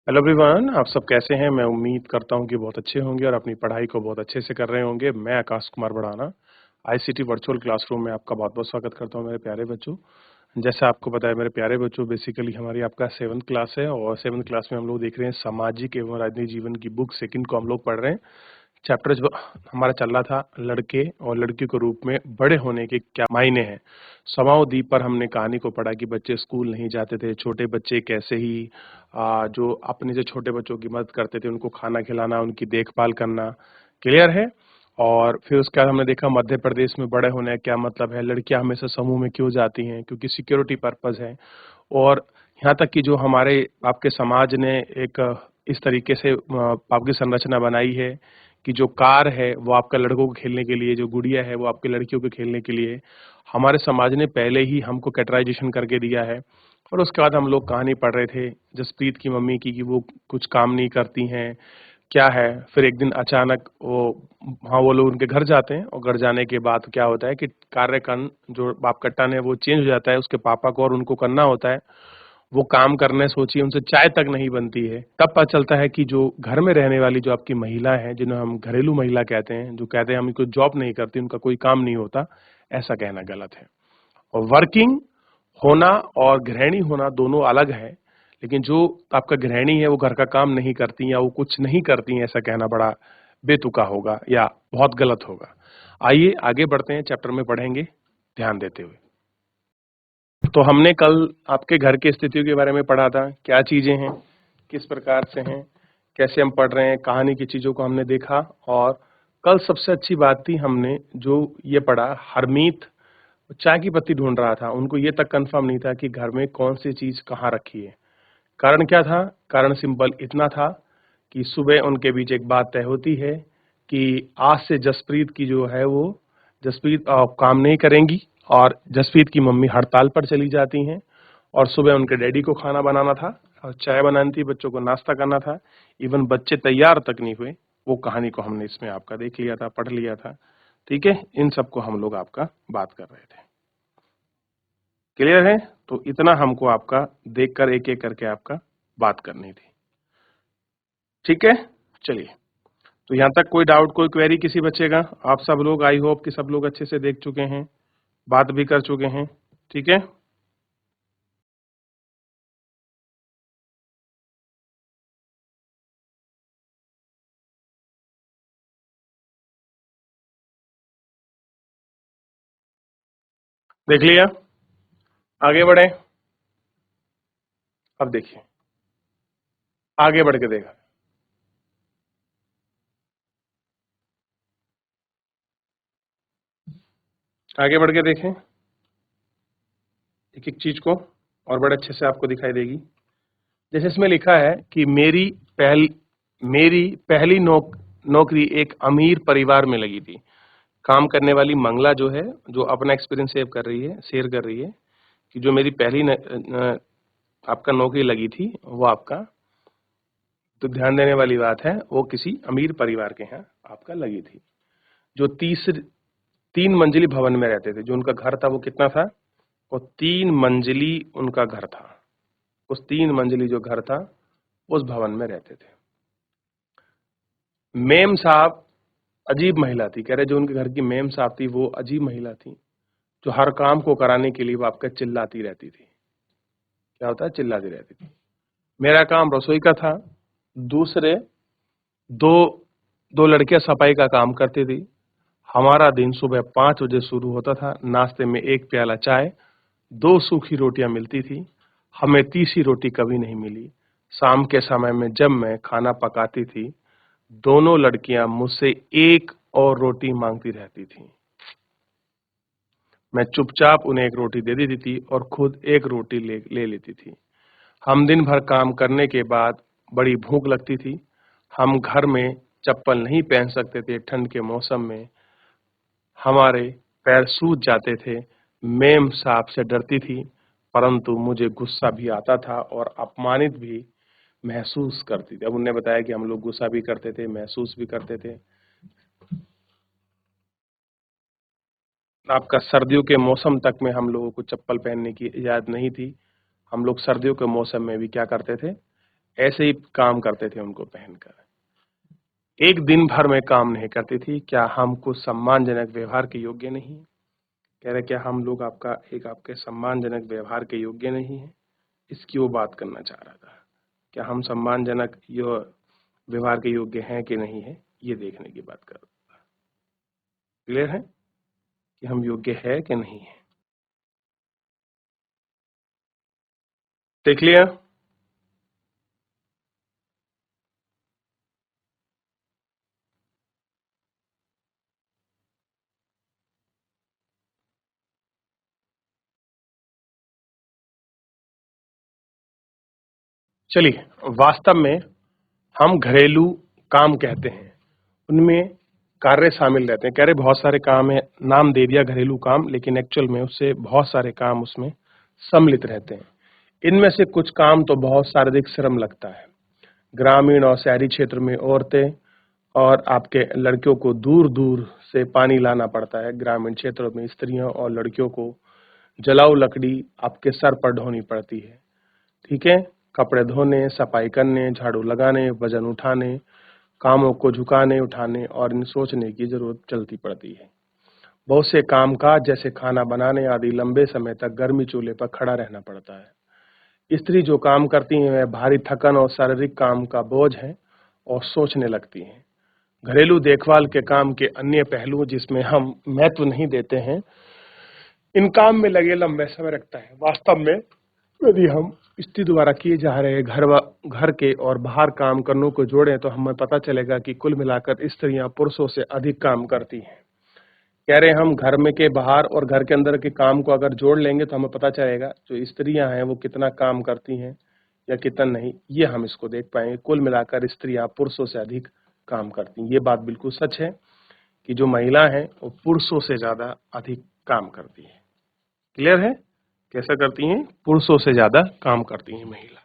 Hello everyone, आप सब कैसे हैं? मैं उम्मीद करता हूं कि बहुत अच्छे होंगे और अपनी पढ़ाई को बहुत अच्छे से कर रहे होंगे। मैं आकाश कुमार बढ़ाना आईसीटी वर्चुअल क्लासरूम में आपका बहुत बहुत स्वागत करता हूं मेरे प्यारे बच्चों। जैसा आपको पता है मेरे प्यारे बच्चों, बेसिकली हमारी आपका 7th क्लास है और 7th क्लास में हम लोग देख रहे हैं सामाजिक एवं राजनीतिक जीवन की बुक सेकंड को हम लोग पढ़ रहे हैं। चैप्टर जो हमारा चल रहा था, लड़के और लड़की के रूप में बड़े होने के क्या मायने हैं। समाओद्वीप पर हमने कहानी को पढ़ा कि बच्चे स्कूल नहीं जाते थे, छोटे बच्चे कैसे ही जो अपने से छोटे बच्चों की मदद करते थे, उनको खाना खिलाना, उनकी देखभाल करना। क्लियर है? और फिर उसके बाद हमने देखा मध्य प्रदेश में बड़े होने का क्या मतलब है, लड़कियां हमेशा समूह में क्यों जाती हैं, क्योंकि सिक्योरिटी पर्पज है। और यहाँ तक कि जो हमारे आपके समाज ने एक इस तरीके से आपकी संरचना बनाई है कि जो कार है वो आपका लड़कों को खेलने के लिए, जो गुड़िया है वो आपके लड़कियों के खेलने के लिए। हमारे समाज ने पहले ही हमको कैटेगराइजेशन करके दिया है। और उसके बाद हम लोग कहानी पढ़ रहे थे जसप्रीत की मम्मी की कि वो कुछ काम नहीं करती हैं, क्या है। फिर एक दिन अचानक वो लोग उनके घर जाते हैं और घर जाने के बाद क्या होता है कि कार्यकाल जो बाप कट्टन है वो चेंज हो जाता है, उसके पापा को और उनको करना होता है। वो काम करने सोचिए, उनसे चाय तक नहीं बनती है। तब पता चलता है कि जो घर में रहने वाली जो आपकी महिला है, जिन्हें हम घरेलू महिला कहते हैं, जो कहते हैं हम कोई जॉब नहीं करती, उनका कोई काम नहीं होता, ऐसा कहना गलत है। और वर्किंग होना और गृहिणी होना दोनों अलग है। लेकिन जो आपका गृहिणी है वो घर का काम नहीं करती या वो कुछ नहीं करती, ऐसा कहना बड़ा बेतुका होगा या बहुत गलत होगा। आइए आगे बढ़ते हैं, चैप्टर में पढ़ेंगे ध्यान देते हुए। तो हमने कल आपके घर की स्थितियों के बारे में पढ़ा था, क्या चीजें हैं, किस प्रकार से हैं, कैसे हम पढ़ रहे हैं, कहानी की चीजों को हमने देखा। और कल सबसे अच्छी बात थी, हमने जो ये पढ़ा, हरमीत चाय की पत्ती ढूंढ रहा था, उनको ये तक कंफर्म नहीं था कि घर में कौन सी चीज कहाँ रखी है। कारण क्या था? कारण सिंपल इतना था कि सुबह उनके बीच एक बात तय होती है कि आज से जसप्रीत की जो है वो जसप्रीत काम नहीं करेंगी और जसप्रीत की मम्मी हड़ताल पर चली जाती हैं। और सुबह उनके डैडी को खाना बनाना था और चाय बनानी थी, बच्चों को नाश्ता करना था। इवन बच्चे तैयार तक नहीं हुए। वो कहानी को हमने इसमें आपका देख लिया था, पढ़ लिया था। ठीक है, इन सबको हम लोग आपका बात कर रहे थे। क्लियर है? तो इतना हमको आपका देखकर एक एक करके आपका बात करनी थी। ठीक है, चलिए। तो यहाँ तक कोई डाउट, कोई क्वेरी किसी बच्चे का? आप सब लोग, आई होप कि सब लोग अच्छे से देख चुके हैं, बात भी कर चुके हैं। ठीक है, देख लिया? आगे बढ़े। अब देखिए, आगे बढ़ के देखा। आगे बढ़ के देखें एक एक चीज को, और बड़े अच्छे से आपको दिखाई देगी। जैसे इसमें लिखा है कि मेरी पहली नौकरी एक अमीर परिवार में लगी थी। काम करने वाली मंगला जो है, जो अपना एक्सपीरियंस शेयर कर रही है कि जो मेरी पहली आपका नौकरी लगी थी वो आपका, तो ध्यान देने वाली बात है, वो किसी अमीर परिवार के यहाँ आपका लगी थी। जो 3 मंजिली भवन में रहते थे, जो उनका घर था वो कितना था? वो 3 मंजिली उनका घर था। उस 3 मंजिली जो घर था उस भवन में रहते थे। मेम साहब अजीब महिला थी, कह रहे जो उनके घर की मेम साहब थी वो अजीब महिला थी, जो हर काम को कराने के लिए वो आपका चिल्लाती रहती थी। क्या होता है? चिल्लाती रहती थी। मेरा काम रसोई का था। दूसरे दो दो लड़कियां सफाई का काम करती थी। हमारा दिन सुबह 5 बजे शुरू होता था। नाश्ते में 1 प्याला चाय, 2 सूखी रोटियां मिलती थी। हमें तीसरी रोटी कभी नहीं मिली। शाम के समय में जब मैं खाना पकाती थी, दोनों लड़कियां मुझसे एक और रोटी मांगती रहती थीं। मैं चुपचाप उन्हें एक रोटी दे देती थी और खुद एक रोटी ले लेती थी। हम दिन भर काम करने के बाद बड़ी भूख लगती थी। हम घर में चप्पल नहीं पहन सकते थे ठंड के मौसम में। हमारे पैर सूज जाते थे। मेम साहब से डरती थी, परंतु मुझे गुस्सा भी आता था और अपमानित भी महसूस करती थी। अब उन्होंने बताया कि हम लोग गुस्सा भी करते थे, महसूस भी करते थे। आपका सर्दियों के मौसम तक में हम लोगों को चप्पल पहनने की इजाजत नहीं थी। हम लोग सर्दियों के मौसम में भी क्या करते थे? ऐसे ही काम करते थे उनको पहनकर। एक दिन भर में काम नहीं करती थी। क्या हम कुछ सम्मानजनक व्यवहार के योग्य नहीं हैं? कह रहे क्या हम लोग आपके सम्मानजनक व्यवहार के योग्य नहीं हैं? इसकी वो बात करना चाह रहा था। क्या हम सम्मानजनक व्यवहार के योग्य हैं कि नहीं है, ये देखने की बात कर रहा था। क्लियर है कि हम योग्य है कि नहीं है? देख लिया? चलिए, वास्तव में हम घरेलू काम कहते हैं, उनमें कार्य शामिल रहते हैं। कह रहे बहुत सारे काम है, नाम दे दिया घरेलू काम, लेकिन एक्चुअल में उससे बहुत सारे काम उसमें सम्मिलित रहते हैं। इनमें से कुछ काम तो बहुत शारीरिक श्रम लगता है। ग्रामीण और शहरी क्षेत्र में औरतें और आपके लड़कियों को दूर दूर से पानी लाना पड़ता है। ग्रामीण क्षेत्रों में स्त्रियों और लड़कियों को जलाऊ लकड़ी आपके सर पर ढोनी पड़ती है। ठीक है, कपड़े धोने, सफाई करने, झाड़ू लगाने, वजन उठाने, कामों को झुकाने उठाने और इन सोचने की जरूरत चलती पड़ती है। बहुत से काम काज जैसे खाना बनाने आदि लंबे समय तक गर्मी चूल्हे पर खड़ा रहना पड़ता है। स्त्री जो काम करती हैं वह भारी थकन और शारीरिक काम का बोझ है और सोचने लगती हैं। घरेलू देखभाल के काम के अन्य पहलू जिसमें हम महत्व नहीं देते हैं, इन काम में लगे लंबे समय रखता है। वास्तव में यदि हम स्त्री द्वारा किए जा रहे घर के और बाहर काम करने को जोड़ें तो हमें पता चलेगा कि कुल मिलाकर स्त्रियां पुरुषों से अधिक काम करती हैं। कह रहे हम घर में के बाहर और घर के अंदर के काम को अगर जोड़ लेंगे तो हमें पता चलेगा जो स्त्रियां हैं वो कितना काम करती हैं या कितना नहीं, ये हम इसको देख पाएंगे। कुल मिलाकर स्त्रियां पुरुषों से अधिक काम करती हैं। ये बात बिल्कुल सच है कि जो महिला हैं वो पुरुषों से ज्यादा अधिक काम करती है। क्लियर है? कैसा करती हैं? पुरुषों से ज्यादा काम करती हैं महिला।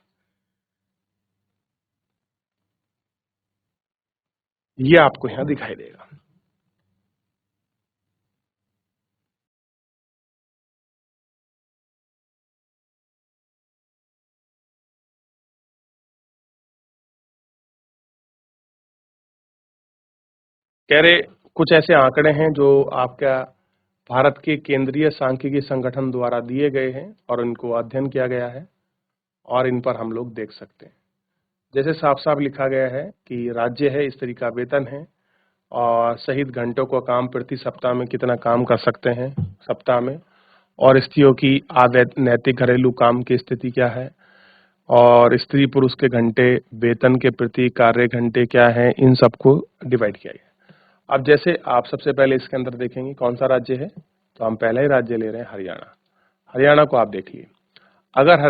ये आपको यहाँ दिखाई देगा। कह रहे कुछ ऐसे आंकड़े हैं जो आपका भारत के केंद्रीय सांख्यिकी संगठन द्वारा दिए गए हैं और इनको अध्ययन किया गया है और इन पर हम लोग देख सकते हैं। जैसे साफ साफ लिखा गया है कि राज्य है, स्त्री का वेतन है और सहित घंटों का काम प्रति सप्ताह में कितना काम कर सकते हैं सप्ताह में, और स्त्रियों की नैतिक घरेलू काम की स्थिति क्या है, और स्त्री पुरुष के घंटे वेतन के प्रति कार्य घंटे क्या है, इन सबको डिवाइड किया गया। अब जैसे आप सबसे पहले इसके अंदर देखेंगे कौन सा राज्य है, तो हम पहला ही राज्य ले रहे हैं हरियाणा। हरियाणा को आप देखिए, अगर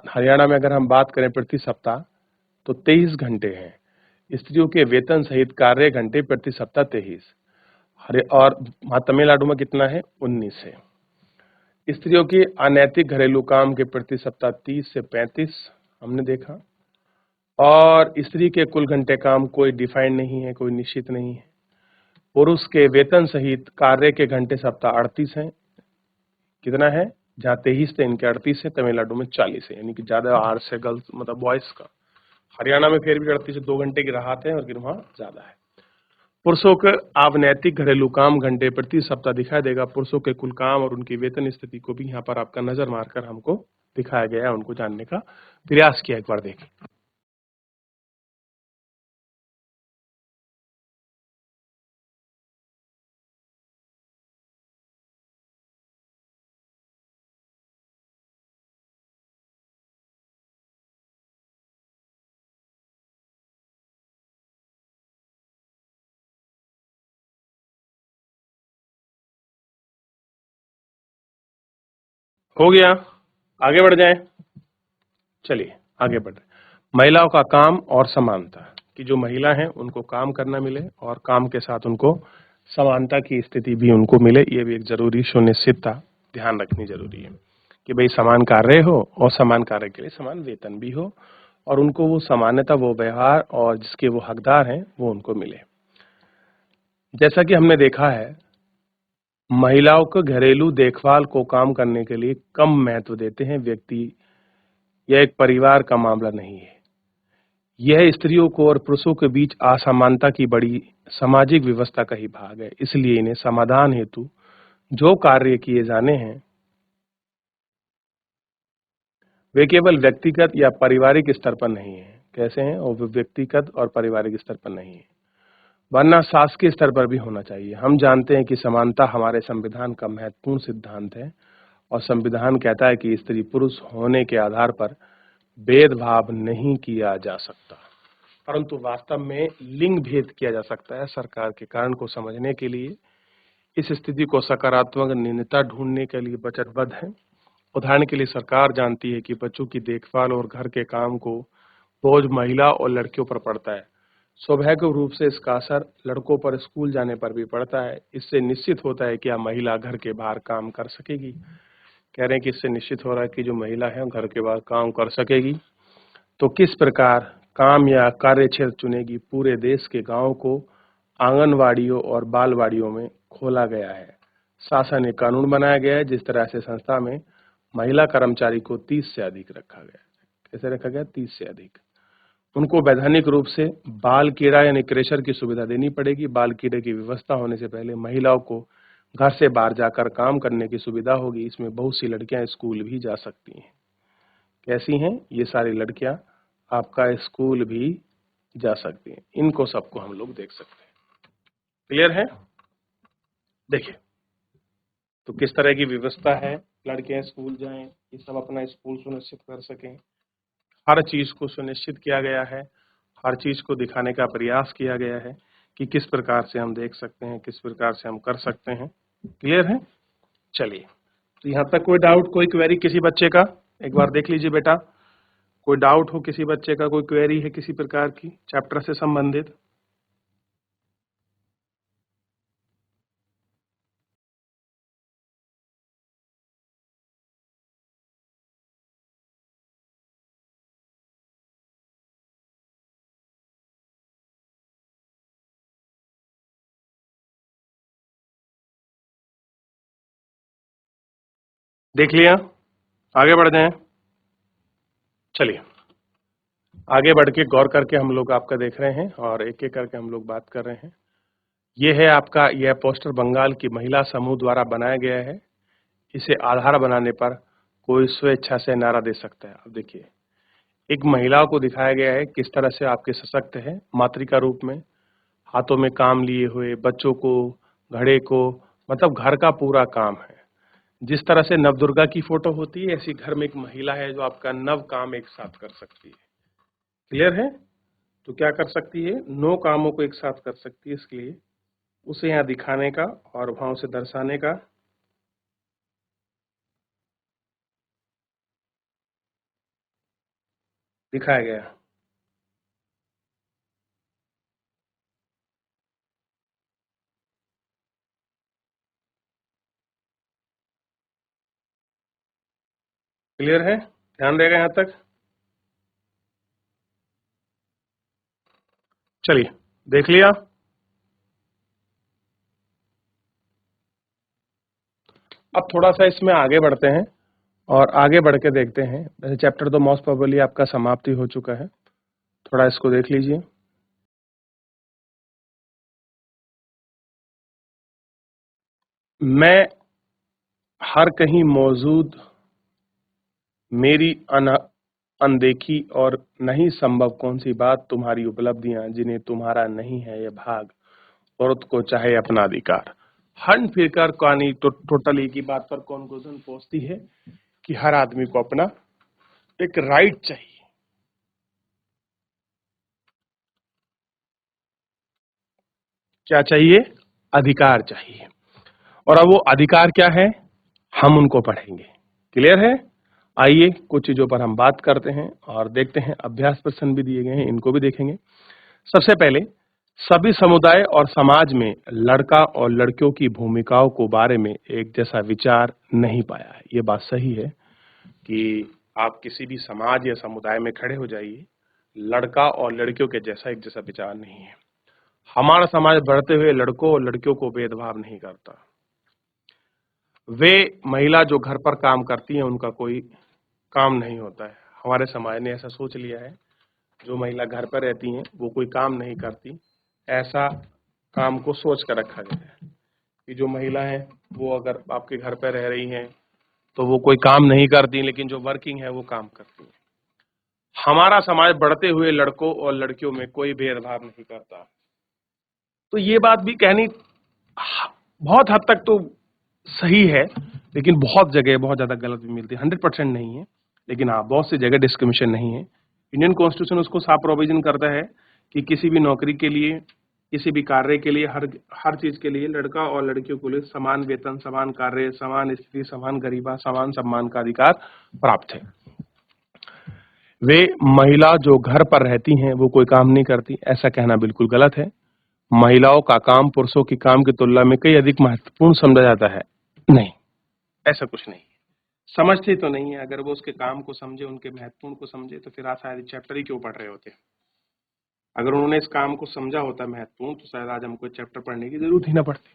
हरियाणा में अगर हम बात करें प्रति सप्ताह तो 23 घंटे हैं। स्त्रियों के वेतन सहित कार्य घंटे प्रति सप्ताह 23। और तमिलनाडु में कितना है? 19 है। स्त्रियों की अनैतिक घरेलू काम के प्रति सप्ताह 30 से 35 हमने देखा। और स्त्री के कुल घंटे काम कोई डिफाइंड नहीं है, कोई निश्चित नहीं है। पुरुष के वेतन सहित कार्य के घंटे सप्ताह 38 हैं। कितना है? जहाँ 23 थे इनके 38 है, तमिलनाडु में 40 है, यानी कि ज्यादा आर्ट्स है गर्ल्स मतलब बॉयज का। हरियाणा में फिर भी 38 से 2 घंटे की राहत है, लेकिन वहाँ ज्यादा है। पुरुषों के अनैतिक घरेलू काम घंटे प्रति सप्ताह दिखाई देगा। पुरुषों के कुल काम और उनकी वेतन स्थिति को भी यहाँ पर आपका नजर मारकर हमको दिखाया गया है, उनको जानने का प्रयास किया। एक बार देखें। हो गया, आगे बढ़ जाएं। चलिए आगे बढ़ रहे। महिलाओं का काम और समानता, कि जो महिला हैं उनको काम करना मिले और काम के साथ उनको समानता की स्थिति भी उनको मिले, ये भी एक जरूरी सुनिश्चितता ध्यान रखनी जरूरी है कि भाई समान कार्य हो और समान कार्य के लिए समान वेतन भी हो और उनको वो सामान्यता, वो व्यवहार और जिसके वो हकदार हैं वो उनको मिले। जैसा कि हमने देखा है, महिलाओं को घरेलू देखभाल को काम करने के लिए कम महत्व देते हैं व्यक्ति। यह एक परिवार का मामला नहीं है। यह स्त्रियों को और पुरुषों के बीच असमानता की बड़ी सामाजिक व्यवस्था का ही भाग है। इसलिए इन्हें समाधान हेतु जो कार्य किए जाने हैं वे केवल व्यक्तिगत या पारिवारिक स्तर पर नहीं है। कैसे हैं? और वे व्यक्तिगत और पारिवारिक स्तर पर नहीं है, वरना शासकीय स्तर पर भी होना चाहिए। हम जानते हैं कि समानता हमारे संविधान का महत्वपूर्ण सिद्धांत है और संविधान कहता है कि स्त्री पुरुष होने के आधार पर भेदभाव नहीं किया जा सकता, परंतु वास्तव में लिंग भेद किया जा सकता है। सरकार के कारण को समझने के लिए इस स्थिति को सकारात्मक न्यूनता ढूंढने के लिए वचनबद्ध है। उदाहरण के लिए सरकार जानती है कि बच्चों की देखभाल और घर के काम को बोझ महिला और लड़कियों पर पड़ता है। स्वाभाविक रूप से इसका असर लड़कों पर स्कूल जाने पर भी पड़ता है। इससे निश्चित होता है कि महिला घर के बाहर काम कर सकेगी। कह रहे हैं कि इससे निश्चित हो रहा है कि जो महिला है घर के बाहर काम कर सकेगी। तो किस प्रकार काम या कार्य क्षेत्र चुनेगी? पूरे देश के गांवों को आंगनवाड़ियों और बालवाड़ियों में खोला गया है। शासन ने कानून बनाया गया है जिस तरह से संस्था में महिला कर्मचारी को 30 से अधिक रखा गया है। कैसे रखा गया? 30 से अधिक। उनको वैधानिक रूप से बाल कीड़ा यानी क्रेशर की सुविधा देनी पड़ेगी। बाल कीड़े की व्यवस्था होने से पहले महिलाओं को घर से बाहर जाकर काम करने की सुविधा होगी। इसमें बहुत सी लड़कियां स्कूल भी जा सकती हैं। कैसी हैं? ये सारी लड़कियां आपका स्कूल भी जा सकती हैं। इनको सबको हम लोग देख सकते हैं। क्लियर है? देखिए, तो किस तरह की व्यवस्था है, लड़कियां स्कूल जाएं, ये सब अपना स्कूल सुनिश्चित कर सकें। हर चीज को सुनिश्चित किया गया है, हर चीज को दिखाने का प्रयास किया गया है कि किस प्रकार से हम देख सकते हैं, किस प्रकार से हम कर सकते हैं। क्लियर है? चलिए, तो यहाँ तक कोई डाउट, कोई क्वेरी किसी बच्चे का? एक बार देख लीजिए बेटा, कोई डाउट हो किसी बच्चे का, कोई क्वेरी है किसी प्रकार की चैप्टर से संबंधित? देख लिया? आगे बढ़ जाएं। चलिए, आगे बढ़ के गौर करके हम लोग आपका देख रहे हैं और एक एक करके हम लोग बात कर रहे हैं। ये है आपका, यह पोस्टर बंगाल की महिला समूह द्वारा बनाया गया है। इसे आधार बनाने पर कोई स्वेच्छा से नारा दे सकता है। अब देखिए, एक महिला को दिखाया गया है किस तरह से आपके सशक्त है, मातृका रूप में, हाथों में काम लिए हुए, बच्चों को, घड़े को, मतलब घर का पूरा काम है। जिस तरह से नवदुर्गा की फोटो होती है, ऐसी घर में एक महिला है जो आपका नव काम एक साथ कर सकती है। क्लियर है? तो क्या कर सकती है? 9 कामों को एक साथ कर सकती है। इसके लिए उसे यहाँ दिखाने का और वहां उसे दर्शाने का दिखाया गया। क्लियर है? ध्यान देगा यहाँ तक? चलिए, देख लिया? अब थोड़ा सा इसमें आगे बढ़ते हैं और आगे बढ़ के देखते हैं। वैसे चैप्टर तो मोस्ट प्रोबेबली आपका समाप्ति हो चुका है, थोड़ा इसको देख लीजिए। मैं हर कहीं मौजूद, मेरी अनदेखी और नहीं संभव कौन सी बात, तुम्हारी उपलब्धियां जिन्हें तुम्हारा नहीं है ये भाग, औरत को चाहे अपना अधिकार। हन फिरकर कहानी टोटल एक ही बात पर कंक्लूजन पहुंचती है कि हर आदमी को अपना एक राइट चाहिए। क्या चाहिए? अधिकार चाहिए। और अब वो अधिकार क्या है, हम उनको पढ़ेंगे। क्लियर है? आइए कुछ चीजों पर हम बात करते हैं और देखते हैं। अभ्यास प्रश्न भी दिए गए हैं, इनको भी देखेंगे। सबसे पहले, सभी समुदाय और समाज में लड़का और लड़कियों की भूमिकाओं को बारे में एक जैसा विचार नहीं पाया है। ये बात सही है कि आप किसी भी समाज या समुदाय में खड़े हो जाइए, लड़का और लड़कियों के जैसा एक जैसा विचार नहीं है। हमारा समाज बढ़ते हुए लड़कों और लड़कियों को भेदभाव नहीं करता। वे महिला जो घर पर काम करती हैं उनका कोई काम नहीं होता है। हमारे समाज ने ऐसा सोच लिया है जो महिला घर पर रहती हैं वो कोई काम नहीं करती, ऐसा काम को सोच कर रखा गया है कि जो महिला है वो अगर आपके घर पर रह रही हैं तो वो कोई काम नहीं करती, लेकिन जो वर्किंग है वो काम करती है। हमारा समाज बढ़ते हुए लड़कों और लड़कियों में कोई भेदभाव नहीं करता। तो ये बात भी कहनी बहुत हद तक तो सही है, लेकिन बहुत जगह बहुत ज्यादा गलत भी मिलती है। 100% नहीं है, लेकिन हाँ बहुत सी जगह डिस्क्रिमिनेशन नहीं है। इंडियन कॉन्स्टिट्यूशन उसको साफ प्रोविजन करता है कि किसी भी नौकरी के लिए, किसी भी कार्य के लिए, हर हर चीज के लिए लड़का और लड़कियों को लिए समान वेतन, समान कार्य, समान स्थिति, समान गरिमा, समान सम्मान का अधिकार प्राप्त है। वे महिला जो घर पर रहती हैं वो कोई काम नहीं करती, ऐसा कहना बिल्कुल गलत है। महिलाओं का काम पुरुषों की काम की तुलना में कई अधिक महत्वपूर्ण समझा जाता है। नहीं, ऐसा कुछ नहीं। समझते तो नहीं है। अगर वो उसके काम को समझे, उनके महत्वपूर्ण को समझे, तो फिर आज शायद चैप्टर ही क्यों पढ़ रहे होते। अगर उन्होंने इस काम को समझा होता महत्वपूर्ण, तो शायद आज हमको चैप्टर पढ़ने की जरूरत ही ना पड़ती।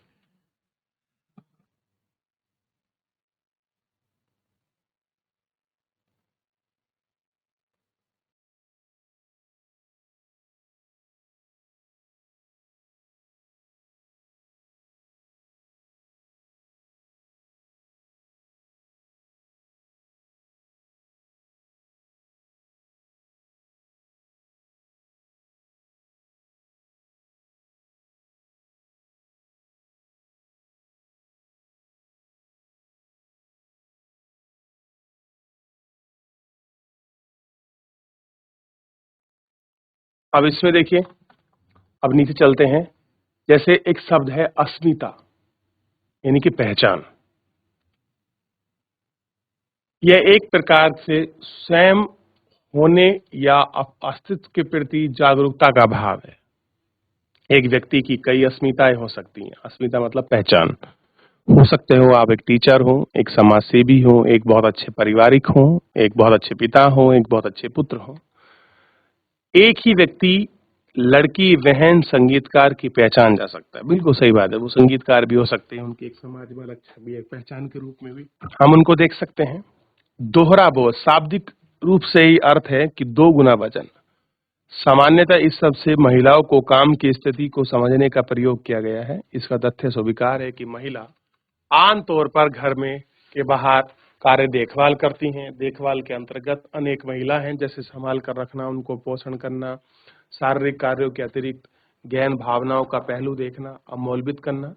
अब इसमें देखिए, अब नीचे चलते हैं। जैसे एक शब्द है अस्मिता, यानी कि पहचान। यह एक प्रकार से स्वयं होने या अस्तित्व के प्रति जागरूकता का भाव है। एक व्यक्ति की कई अस्मिताएं हो सकती हैं। अस्मिता मतलब पहचान। हो सकते हो आप एक टीचर हो, एक समाज सेवी हो, एक बहुत अच्छे पारिवारिक हो, एक बहुत अच्छे पिता हो, एक बहुत अच्छे पुत्र हो। एक ही व्यक्ति लड़की, बहन, संगीतकार की पहचान जा सकता है। बिल्कुल सही बात है, वो संगीतकार भी हो सकते हैं, उनकी एक समाज में अलग छवि, एक पहचान के रूप में भी हम उनको देख सकते हैं। दोहरा बोझ शाब्दिक रूप से ही अर्थ है कि दो गुना वजन। सामान्यतः इस शब्द से महिलाओं को काम की स्थिति को समझने का प्रयोग किया गया है। इसका तथ्य स्वीकार है कि महिला आमतौर पर घर में के बाहर कार्य देखभाल करती हैं। देखभाल के अंतर्गत अनेक महिला हैं, जैसे संभाल कर रखना, उनको पोषण करना, शारीरिक कार्यों के अतिरिक्त गहन भावनाओं का पहलू देखना, अवमूल्यित करना।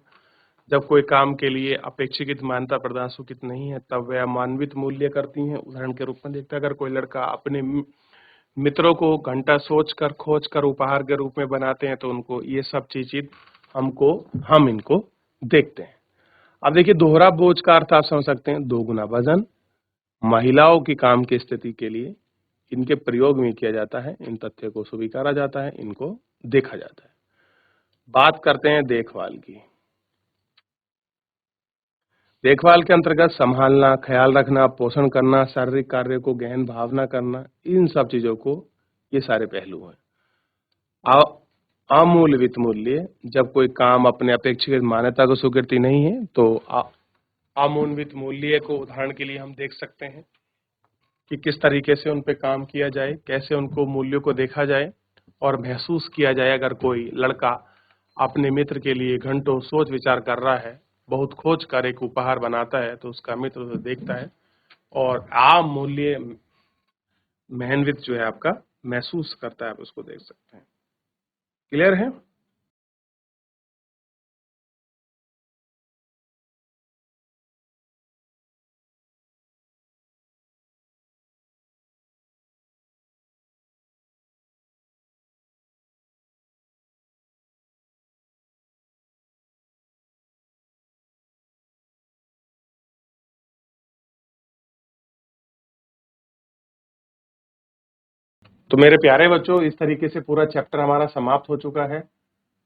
जब कोई काम के लिए अपेक्षित मान्यता प्रदान सुचित नहीं है, तब वह मानवित मूल्य करती हैं। उदाहरण के रूप में देखते हैं, अगर कोई लड़का अपने मित्रों को घंटा सोच कर खोज कर उपहार के रूप में बनाते हैं, तो उनको ये सब चीज हम इनको देखते हैं। अब देखिए, दोहरा बोझ का अर्थ आप समझ सकते हैं, दो गुना वजन। महिलाओं की काम की स्थिति के लिए इनके प्रयोग में किया जाता है। इन तथ्यों को स्वीकारा जाता है, इनको देखा जाता है। बात करते हैं देखभाल की। देखभाल के अंतर्गत संभालना, ख्याल रखना, पोषण करना, शारीरिक कार्य को गहन भावना करना, इन सब चीजों को, ये सारे पहलू हैं। अमूल्यवित मूल्य, जब कोई काम अपने अपेक्षित मान्यता को स्वीकृति नहीं है, तो अमूल्यवित मूल्य को उदाहरण के लिए हम देख सकते हैं कि किस तरीके से उन पे काम किया जाए, कैसे उनको मूल्यों को देखा जाए और महसूस किया जाए। अगर कोई लड़का अपने मित्र के लिए घंटों सोच विचार कर रहा है, बहुत खोज कर एक उपहार बनाता है, तो उसका मित्र उसे देखता है और आम मूल्य महनवित जो है आपका महसूस करता है, आप उसको देख सकते हैं। क्लियर है? तो मेरे प्यारे बच्चों, इस तरीके से पूरा चैप्टर हमारा समाप्त हो चुका है।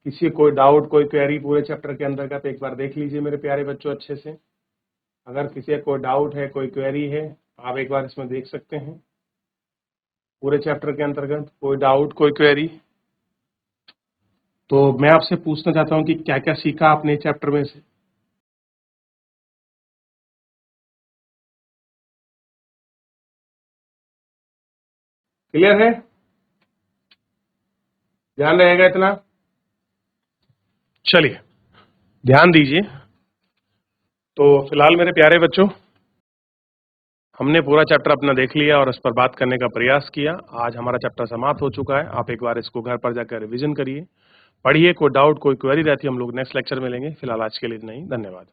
किसी कोई डाउट, कोई क्वेरी पूरे चैप्टर के अंतर्गत एक बार देख लीजिए मेरे प्यारे बच्चों अच्छे से। अगर किसी का कोई डाउट है, कोई क्वेरी है, आप एक बार इसमें देख सकते हैं। पूरे चैप्टर के अंतर्गत कोई डाउट, कोई क्वेरी, तो मैं आपसे पूछना चाहता हूं कि क्या क्या सीखा आपने चैप्टर में से। क्लियर है? ध्यान रहेगा इतना? चलिए, ध्यान दीजिए। तो फिलहाल मेरे प्यारे बच्चों, हमने पूरा चैप्टर अपना देख लिया और उस पर बात करने का प्रयास किया। आज हमारा चैप्टर समाप्त हो चुका है। आप एक बार इसको घर पर जाकर रिवीजन करिए, पढ़िए। कोई डाउट, कोई क्वेरी रहती है हम लोग नेक्स्ट लेक्चर में लेंगे। फिलहाल आज के लिए इतना ही। धन्यवाद।